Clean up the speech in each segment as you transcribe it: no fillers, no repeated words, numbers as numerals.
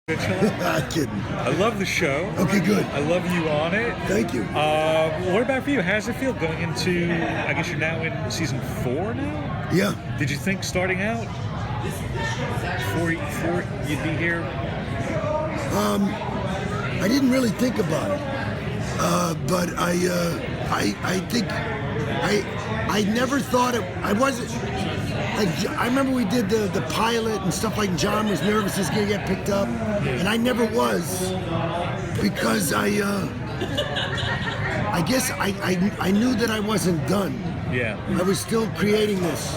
Not kidding. I love the show. Okay, good. I love you on it. Thank you. What about for you? How does it feel going into, I guess you're now in season 4 now? Yeah. Did you think starting out before you'd be here? I didn't really think about it, but I think I never thought it. I wasn't like I remember we did the pilot and stuff like John was nervous he's gonna get picked up, and I never was because I guess I knew that I wasn't done. Yeah. I was still creating this,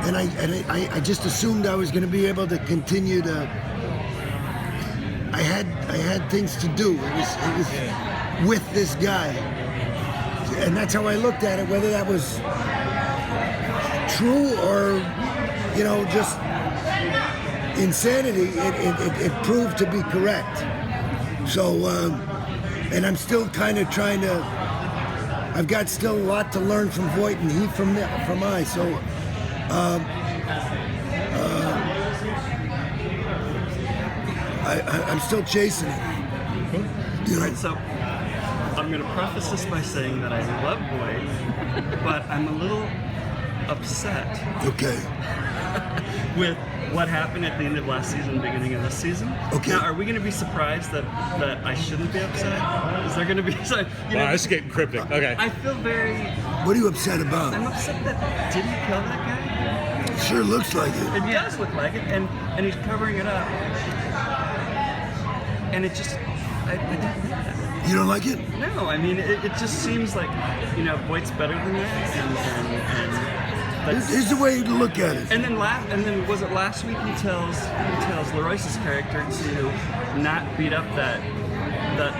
and I just assumed I was gonna be able to continue to. I had things to do. It was with this guy, and that's how I looked at it. Whether that was true or just insanity, it proved to be correct. So, and I'm still kind of trying to. I've got still a lot to learn from Voight and he from I. So. I'm still chasing it. All right, so I'm going to preface this by saying that I love Voight, but I'm a little upset Okay. with what happened at the end of last season, beginning of this season. Okay. Now, are we going to be surprised that I shouldn't be upset? Is there going to be some? Wow, this is getting cryptic. Okay. I feel very. What are you upset about? I'm upset that didn't he kill that guy? Sure looks like it. It does look like it, and he's covering it up. And it just, I didn't like that. You don't like it? No, I mean, it just seems like, Voight's better than that, and that's, Here's the way to look at it. and then was it last week he tells LaRoyce's character to not beat up that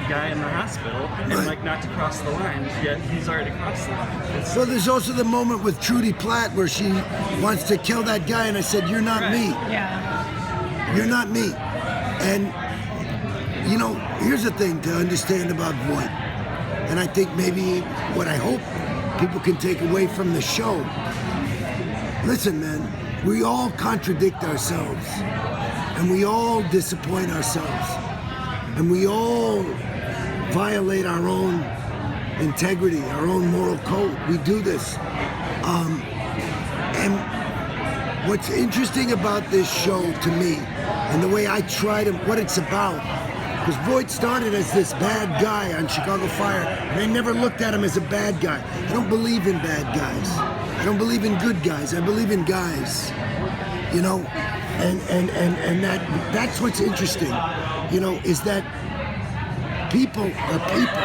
guy in the hospital and Right. not to cross the line, yet he's already crossed the line. So there's also the moment with Trudy Platt where she wants to kill that guy, and I said, "You're not me. Yeah. You're not me." And here's the thing to understand about Voight, and I think maybe what I hope people can take away from the show. Listen, man, we all contradict ourselves, and we all disappoint ourselves, and we all violate our own integrity, our own moral code. We do this. And what's interesting about this show to me, and the way I try to, what it's about, because Voight started as this bad guy on Chicago Fire, and I never looked at him as a bad guy. I don't believe in bad guys. I don't believe in good guys. I believe in guys. And that's what's interesting. Is that people are people.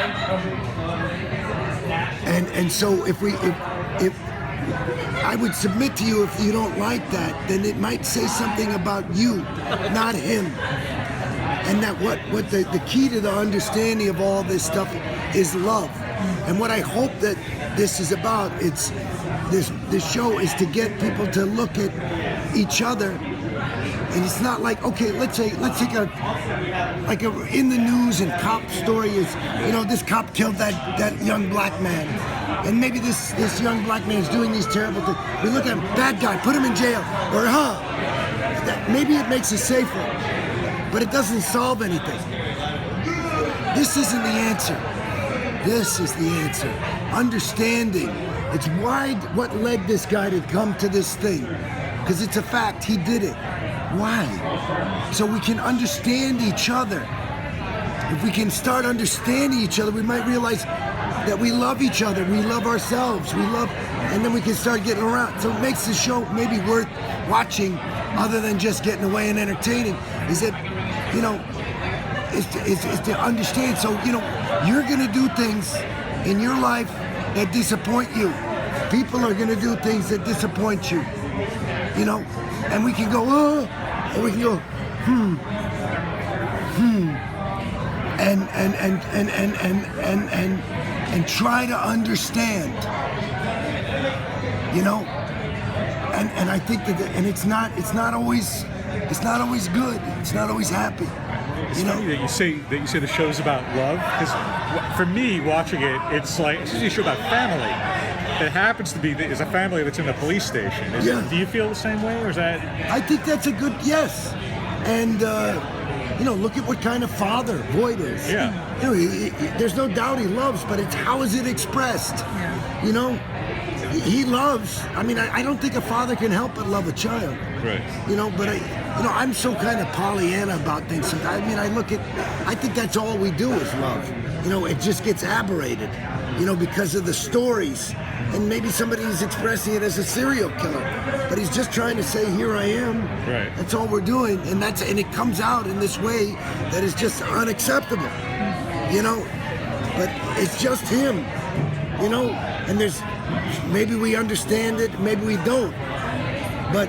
And so if I would submit to you, if you don't like that, then it might say something about you, not him. And that what the key to the understanding of all this stuff is love. And what I hope that this is about, this show is to get people to look at each other. And it's not like, okay, let's take a in the news and cop story is, this cop killed that young black man. And maybe this young black man is doing these terrible things. We look at him, bad guy, put him in jail. Or maybe it makes it safer. But it doesn't solve anything. This isn't the answer. This is the answer. Understanding. It's what led this guy to come to this thing. Because it's a fact, he did it. Why? So we can understand each other. If we can start understanding each other, we might realize that we love each other, we love ourselves, and then we can start getting around. So it makes the show maybe worth watching, other than just getting away and entertaining, is that, is to understand. So, you're gonna do things in your life that disappoint you. People are gonna do things that disappoint you. And we can go, oh, or we can go, and try to understand, and I think that, and it's not always good. It's not always happy. It's funny that you say the show's about love, because for me watching it, it's usually a show about family. It happens to be is a family that's in the police station. Do you feel the same way, or is that? I think that's a good yes, and look at what kind of father Voight is. Yeah. There's no doubt he loves, but it's how is it expressed? Yeah. He loves. I mean, I don't think a father can help but love a child. Right. But I'm so kind of Pollyanna about things. I mean, I think that's all we do is love. It just gets aberrated, because of the stories. And maybe somebody's expressing it as a serial killer, but he's just trying to say, here I am. Right. That's all we're doing. And it comes out in this way that is just unacceptable, but it's just him, and maybe we understand it, maybe we don't, but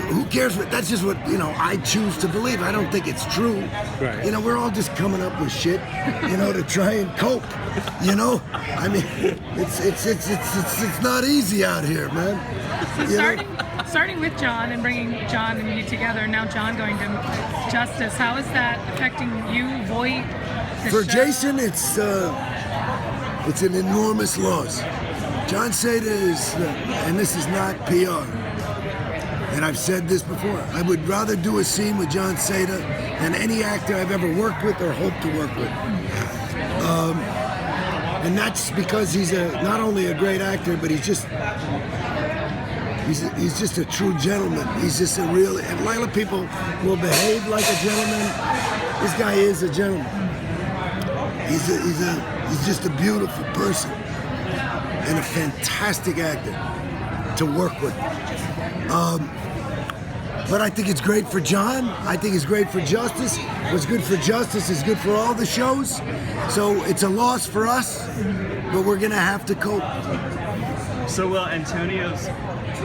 who cares? That's just what I choose to believe. I don't think it's true. Right. We're all just coming up with shit, to try and cope. I mean, it's not easy out here, man. So starting with John and bringing John and you together, and now John going to justice. How is that affecting you, Voight? For Jason, it's an enormous loss. John Seda is, and this is not PR. And I've said this before, I would rather do a scene with John Seda than any actor I've ever worked with or hope to work with. And that's because he's not only a great actor, but he's just a true gentleman. He's just a real, and a lot of people will behave like a gentleman. This guy is a gentleman. He's just a beautiful person and a fantastic actor to work with. But I think it's great for John. I think it's great for Justice. What's good for Justice is good for all the shows. So it's a loss for us, but we're gonna have to cope. So will Antonio's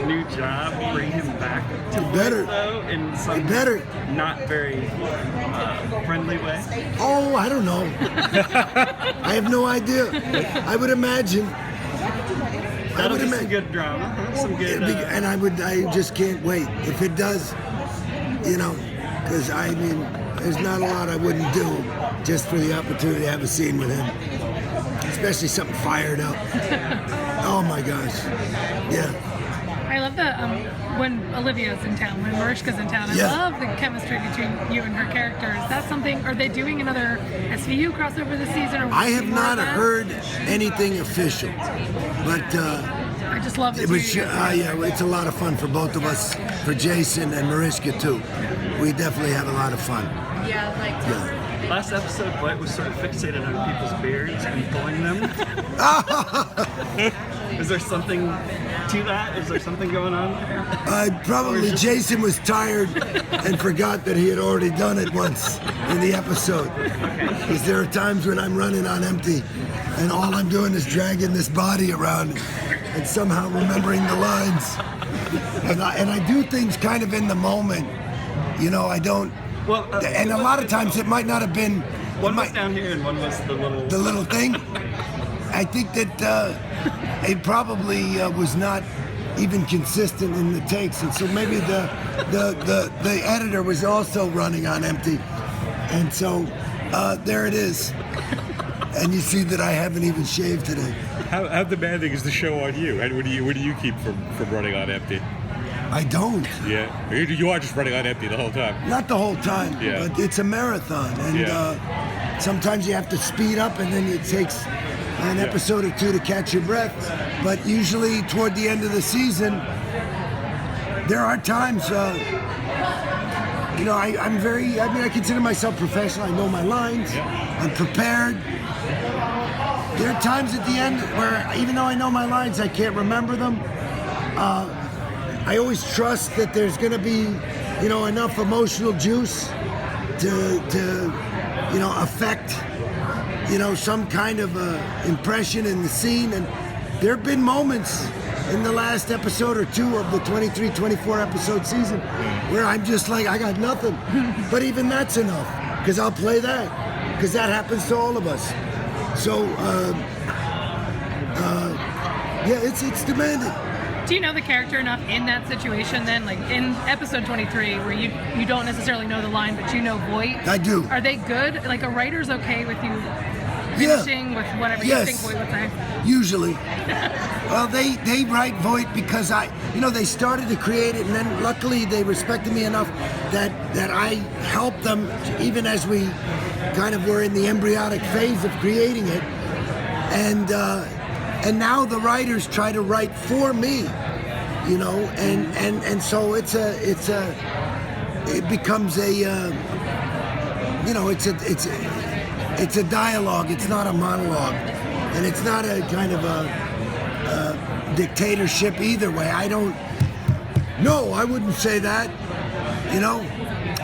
new job bring him back to better, though, in some not very friendly way? Oh, I don't know. I have no idea. I would imagine. That'll be some good drama, some good. And I just can't wait. If it does, because I mean, there's not a lot I wouldn't do just for the opportunity to have a scene with him, especially something fired up. Oh my gosh, yeah. I love when Olivia's in town, when Mariska's in town. I love the chemistry between you and her characters. That's something. Are they doing another SVU crossover this season? Or I have not heard anything official, but I just love it. It's a lot of fun for both of us, for Jason and Mariska too. We definitely have a lot of fun. Yeah. Last episode, Voight was sort of fixated on people's beards and pulling them. Is there something to that? Is there something going on there? Probably Jason was tired and forgot that he had already done it once in the episode. Because there are times when I'm running on empty and all I'm doing is dragging this body around and somehow remembering the lines. And I do things kind of in the moment. I don't. Well, and a lot of times it might not have been. One was down here and one was the little thing. I think that it probably was not even consistent in the takes, and so maybe the editor was also running on empty, and so there it is. And you see that I haven't even shaved today. How demanding is the show on you? And what do you keep from running on empty? I don't. Yeah, you are just running on empty the whole time. Not the whole time, but it's a marathon, and sometimes you have to speed up, and then it takes an episode or two to catch your breath. But usually toward the end of the season, there are times, I consider myself professional. I know my lines. I'm prepared. There are times at the end where even though I know my lines, I can't remember them. I always trust that there's going to be, enough emotional juice to affect, some kind of impression in the scene. And there have been moments in the last episode or two of the 23, 24 episode season where I'm just like, I got nothing. But even that's enough, because I'll play that, because that happens to all of us. So, it's demanding. Do you know the character enough in that situation then? Like in episode 23 where you don't necessarily know the line, but you know Voight? I do. Are they good? Like a writer's okay with you finishing with whatever you think Voight would say? Usually. Well, they write Voight because they started to create it, and then luckily they respected me enough that I helped them even as we kind of were in the embryonic phase of creating it, and now the writers try to write for me, and so it becomes it's a dialogue. It's not a monologue, and it's not a kind of a dictatorship either way. I wouldn't say that.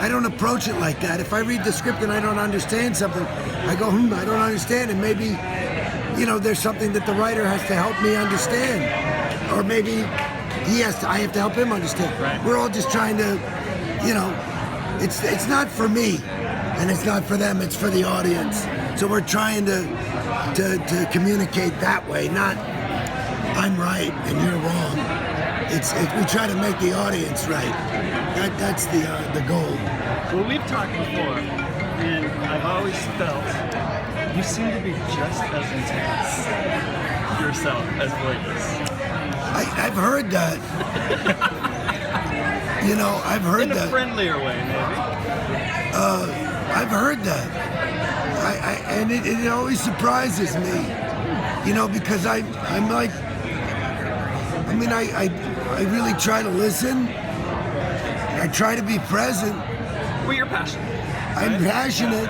I don't approach it like that. If I read the script and I don't understand something, I go, I don't understand, and maybe there's something that the writer has to help me understand, or maybe I have to help him understand. Right. We're all just trying to, it's not for me, and it's not for them. It's for the audience. So we're trying to communicate that way, not I'm right and you're wrong. We try to make the audience right. That's the goal. Well, we've talked before, and I've always felt you seem to be just as intense yourself as Voight is. I've heard that. I've heard that. In a friendlier way, maybe. I've heard that. And it always surprises me, because I'm like, I really try to listen. I try to be present. Well, you're passionate. I'm passionate.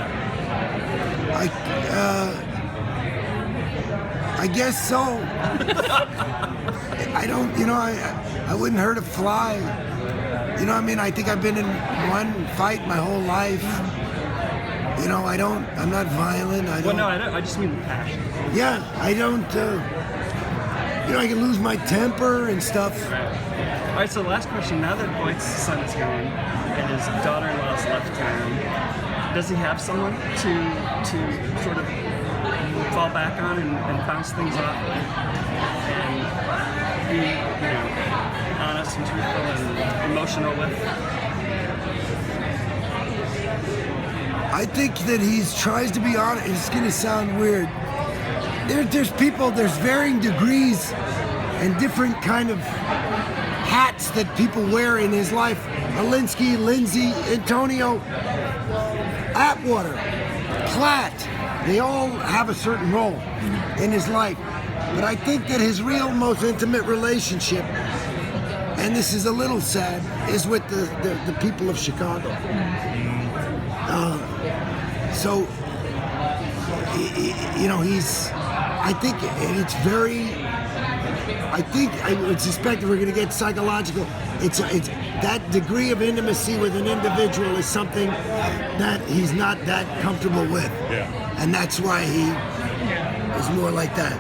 I guess so. I don't, I wouldn't hurt a fly. I think I've been in one fight my whole life. I'm not violent. I just mean the passion. Yeah, I don't, I can lose my temper and stuff. All right, so last question. Now that Voight's son is gone and his daughter-in-law's left him, does he have someone to sort of fall back on and bounce things off and be, honest and truthful and emotional with? I think that he tries to be honest. It's going to sound weird. There's people, there's varying degrees and different kind of hats that people wear in his life. Alinsky, Lindsay, Antonio, Atwater, Platt, they all have a certain role in his life. But I think that his real, most intimate relationship, and this is a little sad, is with the people of Chicago. So, I think it's very, I would suspect that we're going to get psychological. It's that degree of intimacy with an individual is something that he's not that comfortable with. Yeah. And that's why he is more like that.